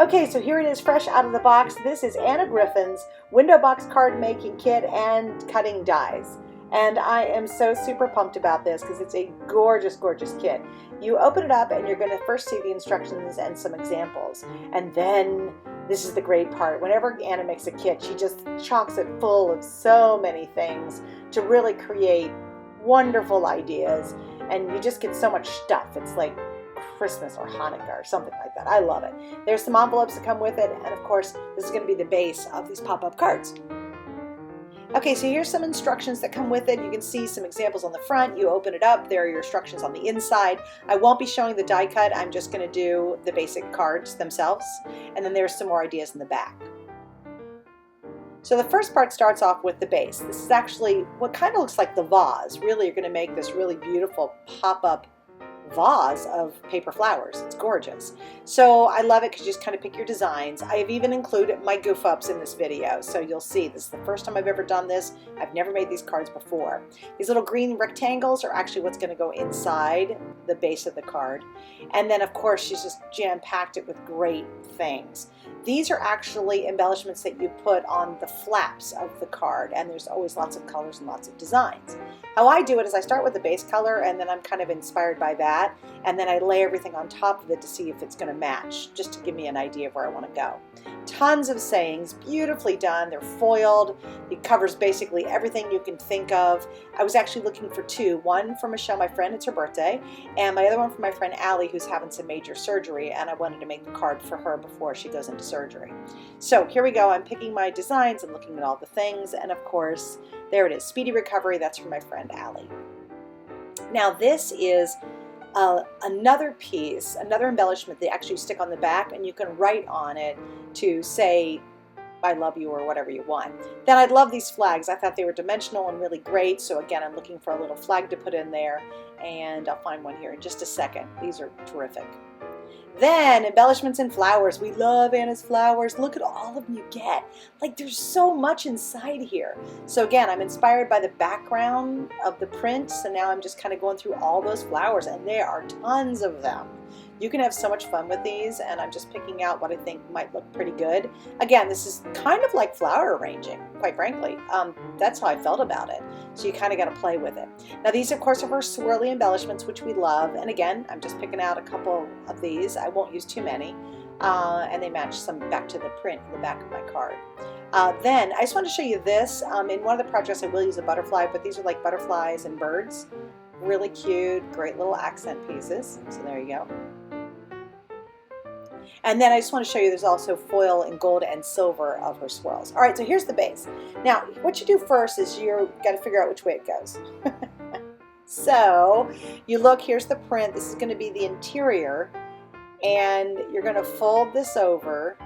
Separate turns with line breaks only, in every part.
Okay, so here it is fresh out of the box. This is Anna Griffin's window box card making kit and cutting dies. And I am so super pumped about this because it's a gorgeous, gorgeous kit. You open it up and you're going to first see the instructions and some examples. And then this is the great part. Whenever Anna makes a kit, she just chocks it full of so many things to really create wonderful ideas. And you just get so much stuff. It's like Christmas or Hanukkah or something like that. I love it. There's some envelopes that come with it, and of course this is going to be the base of these pop-up cards. Okay, so here's some instructions that come with it. You can see some examples on the front. You open it up, there are your instructions on the inside. I won't be showing the die cut, I'm just going to do the basic cards themselves, and then there's some more ideas in the back. So the first part starts off with the base. This is actually what kind of looks like the vase. Really, you're going to make this really beautiful pop-up vase of paper flowers. It's gorgeous. So I love it because you just kind of pick your designs. I have even included my goof ups in this video, so you'll see this is the first time I've ever done this. I've never made these cards before. These little green rectangles are actually what's going to go inside the base of the card, and then of course she's just jam-packed it with great things. These are actually embellishments that you put on the flaps of the card, and there's always lots of colors and lots of designs. How I do it is I start with the base color, and then I'm kind of inspired by that, and then I lay everything on top of it to see if it's going to match, just to give me an idea of where I want to go. Tons of sayings, beautifully done. They're foiled. It covers basically everything you can think of. I was actually looking for two. One for Michelle, my friend, it's her birthday, and my other one for my friend Allie, who's having some major surgery, and I wanted to make the card for her before she goes into surgery. So here we go. I'm picking my designs and looking at all the things, and of course, there it is. Speedy recovery. That's from my friend Allie. Now this is another piece, another embellishment they actually stick on the back, and you can write on it to say I love you or whatever you want. Then I love these flags. I thought they were dimensional and really great, so again I'm looking for a little flag to put in there, and I'll find one here in just a second. These are terrific. Then embellishments and flowers. We love Anna's flowers. Look at all of them you get. Like, there's so much inside here. So again, I'm inspired by the background of the print, so now I'm just kind of going through all those flowers, and there are tons of them. You can have so much fun with these, and I'm just picking out what I think might look pretty good. Again, this is kind of like flower arranging, quite frankly. That's how I felt about it. So you kind of got to play with it. Now these, of course, are her swirly embellishments, which we love. And again, I'm just picking out a couple of these. I won't use too many. And they match some back to the print in the back of my card. Then I just want to show you this. In one of the projects I will use a butterfly, but these are like butterflies and birds. Really cute, great little accent pieces. So there you go. And then I just want to show you there's also foil in gold and silver of her swirls. All right, so here's the base. Now, what you do first is you've got to figure out which way it goes. So you look, here's the print. This is going to be the interior, and you're going to fold this over.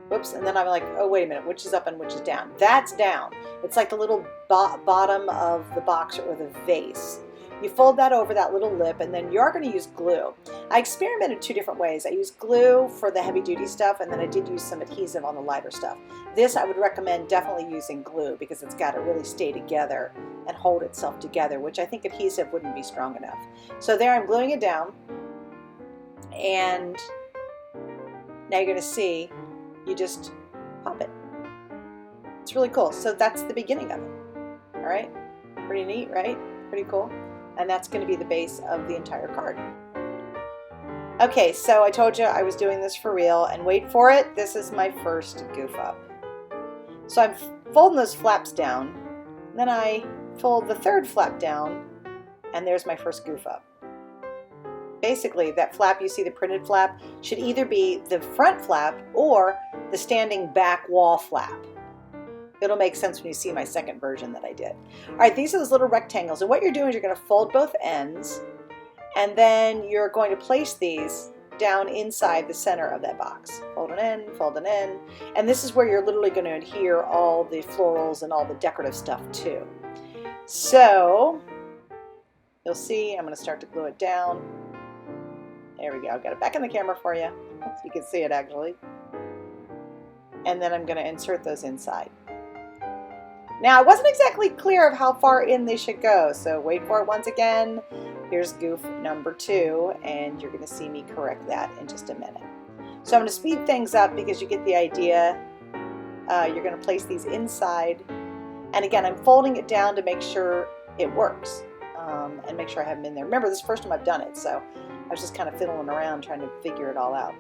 Whoops, and then I'm like, oh, wait a minute, which is up and which is down? That's down. It's like the little bottom of the box or the vase. You fold that over that little lip, and then you're going to use glue. I experimented two different ways. I used glue for the heavy-duty stuff, and then I did use some adhesive on the lighter stuff. This I would recommend definitely using glue because it's got to really stay together and hold itself together, which I think adhesive wouldn't be strong enough. So there, I'm gluing it down, and now you're going to see, you just pop it. It's really cool. So that's the beginning of it. All right? Pretty neat, right? Pretty cool. And that's going to be the base of the entire card. Okay, so I told you I was doing this for real, and wait for it, this is my first goof up. So I'm folding those flaps down, then I fold the third flap down, and there's my first goof up. Basically, that flap you see, the printed flap, should either be the front flap or the standing back wall flap. It'll make sense when you see my second version that I did. All right, these are those little rectangles. And what you're doing is you're going to fold both ends, and then you're going to place these down inside the center of that box. Fold it in, and this is where you're literally going to adhere all the florals and all the decorative stuff to. So you'll see I'm going to start to glue it down. There we go. I've got it back in the camera for you, so you can see it actually. And then I'm going to insert those inside. Now, I wasn't exactly clear of how far in they should go, so wait for it once again. Here's goof number 2, and you're going to see me correct that in just a minute. So I'm going to speed things up because you get the idea. You're going to place these inside. And again, I'm folding it down to make sure it works and make sure I have them in there. Remember, this is the first time I've done it, so I was just kind of fiddling around trying to figure it all out.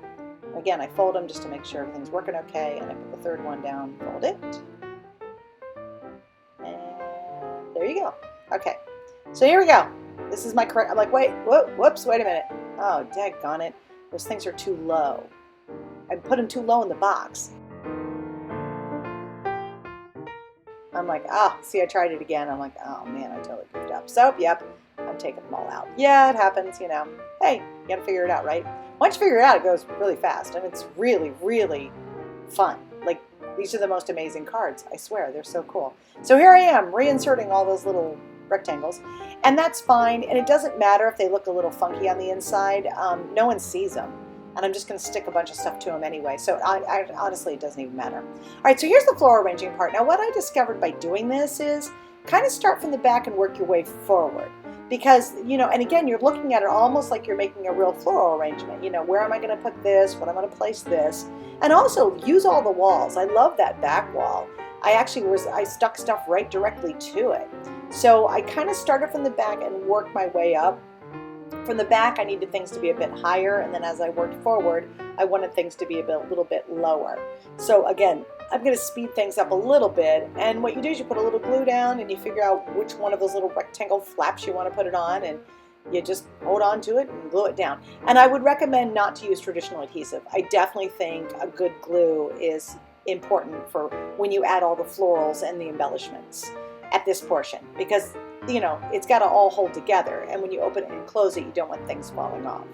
Again, I fold them just to make sure everything's working okay, and I put the third one down, fold it. And there you go. Okay, so here we go. This is my correct, I'm like, whoops, wait a minute. Oh, daggone it. Those things are too low. I put them too low in the box. I'm like, see, I tried it again. I'm like, oh man, I totally goofed up. So, yep, I'm taking them all out. Yeah, it happens, you know. Hey, you gotta figure it out, right? Once you figure it out, it goes really fast, and it's really, really fun. Like, these are the most amazing cards. I swear, they're so cool. So here I am, reinserting all those little rectangles, and that's fine, and it doesn't matter if they look a little funky on the inside. No one sees them. And I'm just going to stick a bunch of stuff to them anyway. So honestly, it doesn't even matter. All right, so here's the floral arranging part. Now, what I discovered by doing this is kind of start from the back and work your way forward. Because, you know, and again, you're looking at it almost like you're making a real floral arrangement. You know, where am I going to put this? What I'm going to place this? And also, use all the walls. I love that back wall. I stuck stuff right directly to it. So I kind of started from the back and worked my way up. From the back, I needed things to be a bit higher, and then as I worked forward, I wanted things to be a little bit lower. So again, I'm going to speed things up a little bit, and what you do is you put a little glue down, and you figure out which one of those little rectangle flaps you want to put it on, and you just hold on to it and glue it down. And I would recommend not to use traditional adhesive. I definitely think a good glue is important for when you add all the florals and the embellishments at this portion, because you know, it's got to all hold together, and when you open it and close it, you don't want things falling off.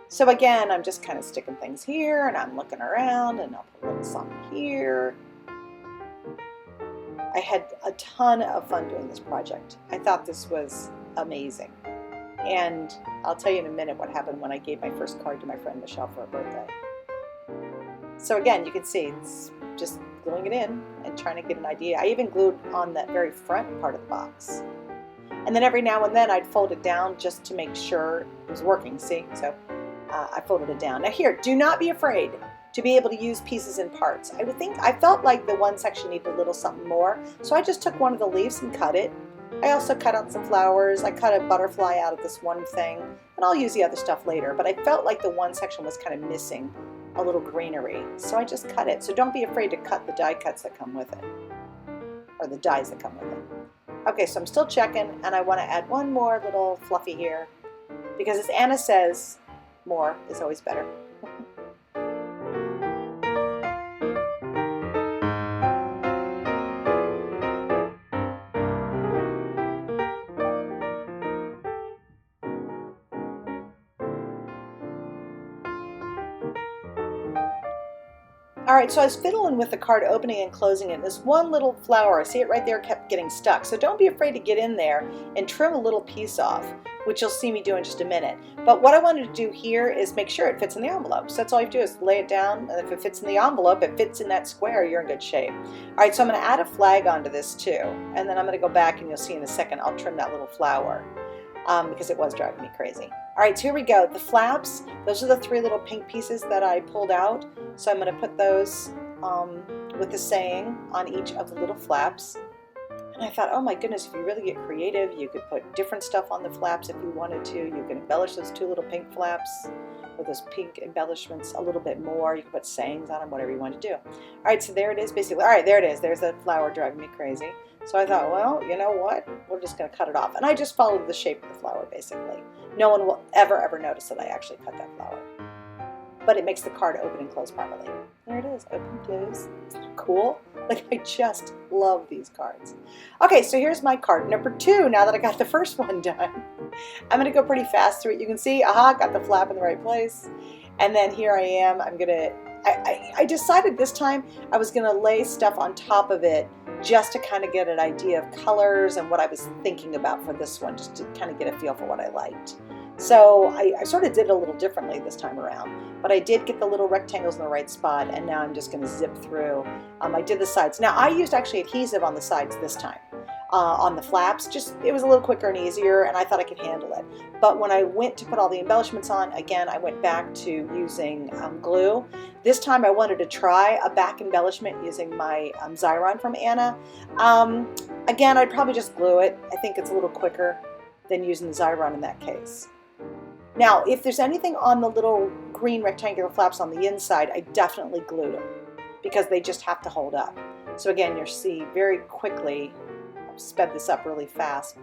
So again, I'm just kind of sticking things here, and I'm looking around, and I'll put a little something here. I had a ton of fun doing this project. I thought this was amazing. And I'll tell you in a minute what happened when I gave my first card to my friend Michelle for her birthday. So again, you can see it's just gluing it in and trying to get an idea. I even glued on that very front part of the box. And then every now and then I'd fold it down just to make sure it was working, see? So I folded it down. Now here, do not be afraid to be able to use pieces and parts. I felt like the one section needed a little something more, so I just took one of the leaves and cut it. I also cut out some flowers. I cut a butterfly out of this one thing, and I'll use the other stuff later, but I felt like the one section was kind of missing a little greenery, so I just cut it. So don't be afraid to cut the die cuts that come with it, or the dies that come with it. Okay, so I'm still checking, and I want to add one more little fluffy here, because as Anna says, more is always better. All right, so I was fiddling with the card opening and closing it. This one little flower, I see it right there, kept getting stuck. So don't be afraid to get in there and trim a little piece off, which you'll see me do in just a minute. But what I wanted to do here is make sure it fits in the envelope. So that's all you have to do is lay it down, and if it fits in the envelope, it fits in that square, you're in good shape. All right, so I'm gonna add a flag onto this too, and then I'm gonna go back and you'll see in a second, I'll trim that little flower because it was driving me crazy. All right, so here we go. The flaps, those are the three little pink pieces that I pulled out. So I'm going to put those with the saying on each of the little flaps. And I thought, oh my goodness, if you really get creative, you could put different stuff on the flaps if you wanted to. You can embellish those two little pink flaps with those pink embellishments a little bit more. You can put sayings on them, whatever you want to do. All right, so there it is basically. All right, there it is. There's that flower driving me crazy. So I thought, well, you know what? We're just going to cut it off. And I just followed the shape of the flower, basically. No one will ever notice that I actually cut that flower. But it makes the card open and close properly. There it is, open, close. Cool. Like, I just love these cards. Okay, so here's my card number 2, now that I got the first one done. I'm going to go pretty fast through it. You can see, got the flap in the right place. And then here I am. I decided this time I was going to lay stuff on top of it just to kind of get an idea of colors and what I was thinking about for this one, just to kind of get a feel for what I liked. So I sort of did it a little differently this time around, but I did get the little rectangles in the right spot, and now I'm just going to zip through. I did the sides. Now I used actually adhesive on the sides this time. on the flaps. Just, it was a little quicker and easier, and I thought I could handle it. But when I went to put all the embellishments on, again, I went back to using glue. This time I wanted to try a back embellishment using my Xyron from Anna. Again, I'd probably just glue it. I think it's a little quicker than using the Xyron in that case. Now, if there's anything on the little green rectangular flaps on the inside, I definitely glued them because they just have to hold up. So again, you'll see very quickly, I've sped this up really fast.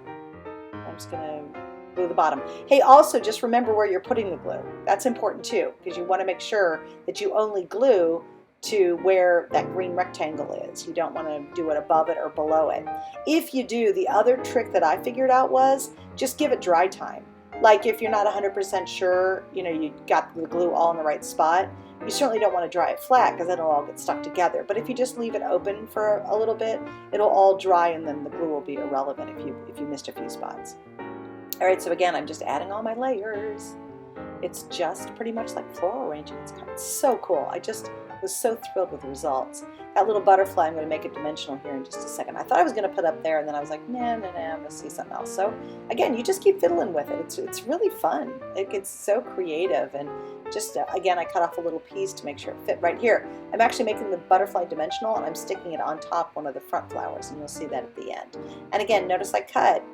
I'm just gonna glue the bottom. Hey, also just remember where you're putting the glue. That's important too, because you wanna make sure that you only glue to where that green rectangle is. You don't want to do it above it or below it. If you do, the other trick that I figured out was just give it dry time. Like if you're not 100% sure, you know, you got the glue all in the right spot, you certainly don't want to dry it flat because then it'll all get stuck together. But if you just leave it open for a little bit, it'll all dry and then the glue will be irrelevant if you missed a few spots. All right, so again, I'm just adding all my layers. It's just pretty much like floral arranging. It's so cool. I just was so thrilled with the results. That little butterfly, I'm going to make it dimensional here in just a second. I thought I was going to put up there, and then I was like, nah, I'm going to see something else. So again, you just keep fiddling with it. It's really fun. It's so creative, and just again, I cut off a little piece to make sure it fit right here. I'm actually making the butterfly dimensional, and I'm sticking it on top one of the front flowers, and you'll see that at the end. And again, notice I cut.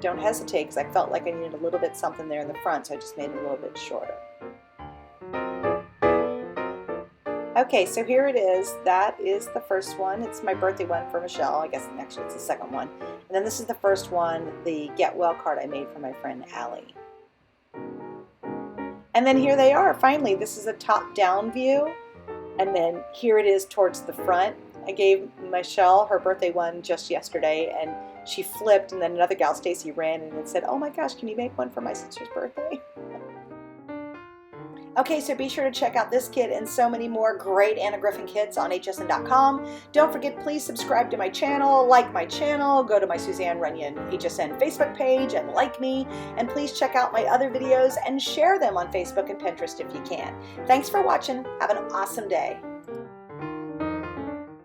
Don't hesitate, because I felt like I needed a little bit something there in the front, so I just made it a little bit shorter. Okay, so here it is. That is the first one. It's my birthday one for Michelle. I guess actually it's the second one. And then this is the first one, the Get Well card I made for my friend Allie. And then here they are. Finally, this is a top-down view. And then here it is towards the front. I gave Michelle her birthday one just yesterday, and she flipped, and then another gal, Stacy, ran in and said, oh my gosh, can you make one for my sister's birthday? Okay, so be sure to check out this kit and so many more great Anna Griffin kits on hsn.com. Don't forget, please subscribe to my channel, like my channel, go to my Suzanne Runyan HSN Facebook page and like me, and please check out my other videos and share them on Facebook and Pinterest if you can. Thanks for watching. Have an awesome day.